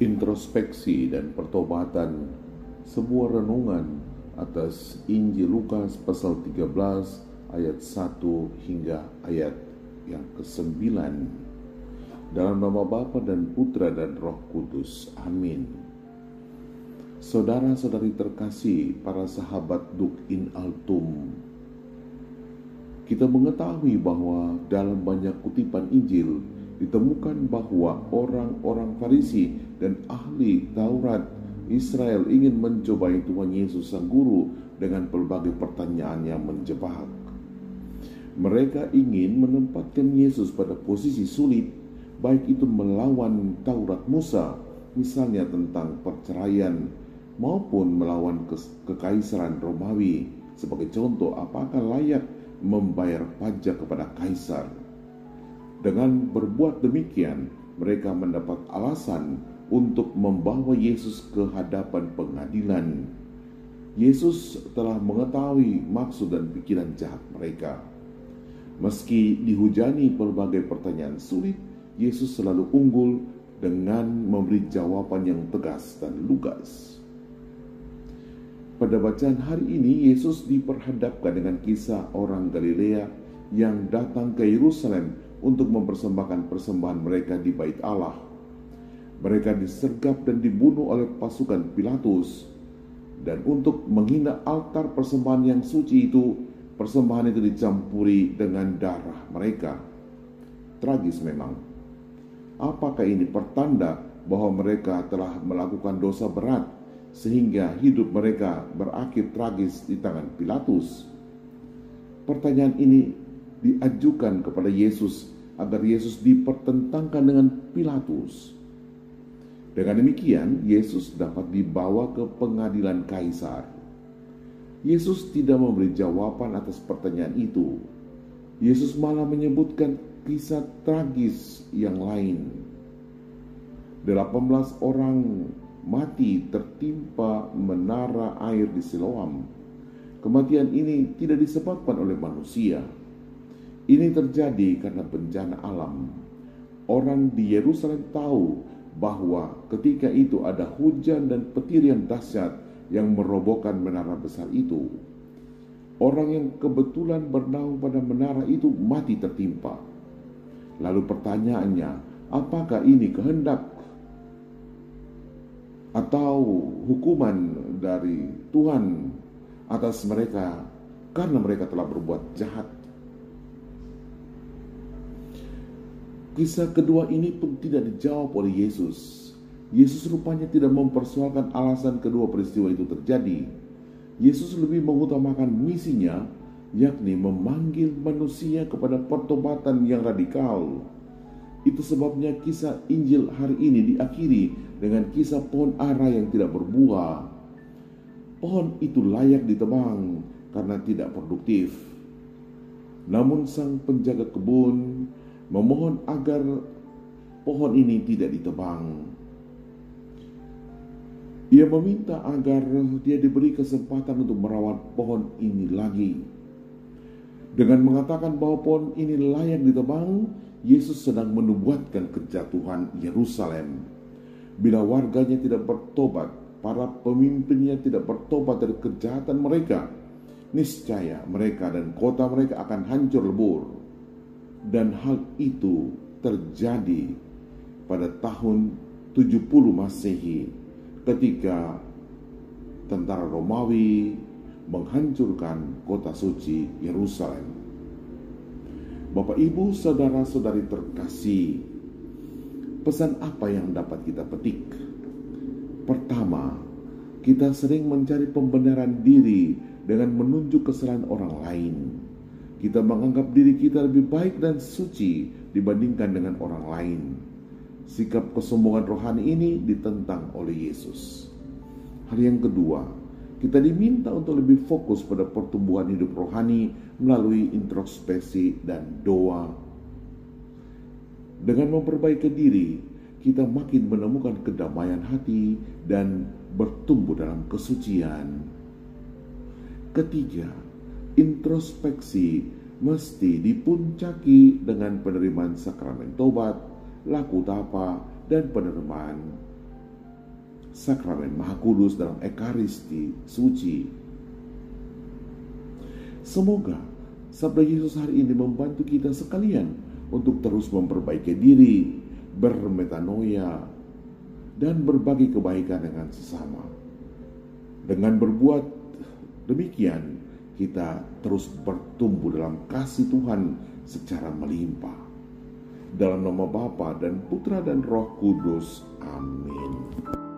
Introspeksi dan pertobatan, sebuah renungan atas Injil Lukas pasal 13 ayat 1 hingga ayat yang ke-9. Dalam nama Bapa dan Putra dan Roh Kudus. Amin. Saudara-saudari terkasih, para sahabat Duk in Altum, kita mengetahui bahwa dalam banyak kutipan Injil ditemukan bahwa orang-orang Farisi dan ahli Taurat Israel ingin mencobai Tuhan Yesus Sang Guru dengan berbagai pertanyaan yang menjebak. Mereka ingin menempatkan Yesus pada posisi sulit, baik itu melawan Taurat Musa, misalnya tentang perceraian, maupun melawan kekaisaran Romawi. Sebagai contoh, apakah layak membayar pajak kepada kaisar? Dengan berbuat demikian, mereka mendapat alasan untuk membawa Yesus ke hadapan pengadilan. Yesus telah mengetahui maksud dan pikiran jahat mereka. Meski dihujani berbagai pertanyaan sulit, Yesus selalu unggul dengan memberi jawaban yang tegas dan lugas. Pada bacaan hari ini, Yesus diperhadapkan dengan kisah orang Galilea yang datang ke Yerusalem untuk mempersembahkan persembahan mereka di Bait Allah. Mereka disergap dan dibunuh oleh pasukan Pilatus. Dan untuk menghina altar persembahan yang suci itu, persembahan itu dicampuri dengan darah mereka. Tragis memang. Apakah ini pertanda bahwa mereka telah melakukan dosa berat sehingga hidup mereka berakhir tragis di tangan Pilatus? Pertanyaan ini diajukan kepada Yesus agar Yesus dipertentangkan dengan Pilatus. Dengan demikian, Yesus dapat dibawa ke pengadilan kaisar. Yesus tidak memberi jawaban atas pertanyaan itu. Yesus malah menyebutkan kisah tragis yang lain. 18 orang mati tertimpa menara air di Siloam. Kematian ini tidak disebabkan oleh manusia. Ini terjadi karena bencana alam. Orang di Yerusalem tahu bahwa ketika itu ada hujan dan petir yang dahsyat yang merobohkan menara besar itu. Orang yang kebetulan bernaung pada menara itu mati tertimpa. Lalu pertanyaannya, apakah ini kehendak atau hukuman dari Tuhan atas mereka karena mereka telah berbuat jahat? Kisah kedua ini pun tidak dijawab oleh Yesus. Yesus rupanya tidak mempersoalkan alasan kedua peristiwa itu terjadi. Yesus lebih mengutamakan misinya, yakni memanggil manusia kepada pertobatan yang radikal. Itu sebabnya kisah Injil hari ini diakhiri dengan kisah pohon ara yang tidak berbuah. Pohon itu layak ditebang karena tidak produktif. Namun sang penjaga kebun memohon agar pohon ini tidak ditebang. Ia meminta agar dia diberi kesempatan untuk merawat pohon ini lagi. Dengan mengatakan bahwa pohon ini layak ditebang, Yesus sedang menubuatkan kejatuhan Yerusalem. Bila warganya tidak bertobat, para pemimpinnya tidak bertobat dari kejahatan mereka, niscaya mereka dan kota mereka akan hancur lebur. Dan hal itu terjadi pada tahun 70 Masehi ketika tentara Romawi menghancurkan kota suci Yerusalem. Bapak, Ibu, saudara-saudari terkasih, pesan apa yang dapat kita petik? Pertama, kita sering mencari pembenaran diri dengan menunjuk kesalahan orang lain. Kita menganggap diri kita lebih baik dan suci dibandingkan dengan orang lain. Sikap kesombongan rohani ini ditentang oleh Yesus. Hal yang kedua, kita diminta untuk lebih fokus pada pertumbuhan hidup rohani melalui introspeksi dan doa. Dengan memperbaiki diri, kita makin menemukan kedamaian hati dan bertumbuh dalam kesucian. Ketiga, introspeksi mesti dipuncaki dengan penerimaan sakramen tobat, laku tapa, dan penerimaan sakramen Maha Kudus dalam Ekaristi suci. Semoga sabda Yesus hari ini membantu kita sekalian untuk terus memperbaiki diri, bermetanoia, dan berbagi kebaikan dengan sesama. Dengan berbuat demikian, kita terus bertumbuh dalam kasih Tuhan secara melimpah. Dalam nama Bapa dan Putra dan Roh Kudus. Amin.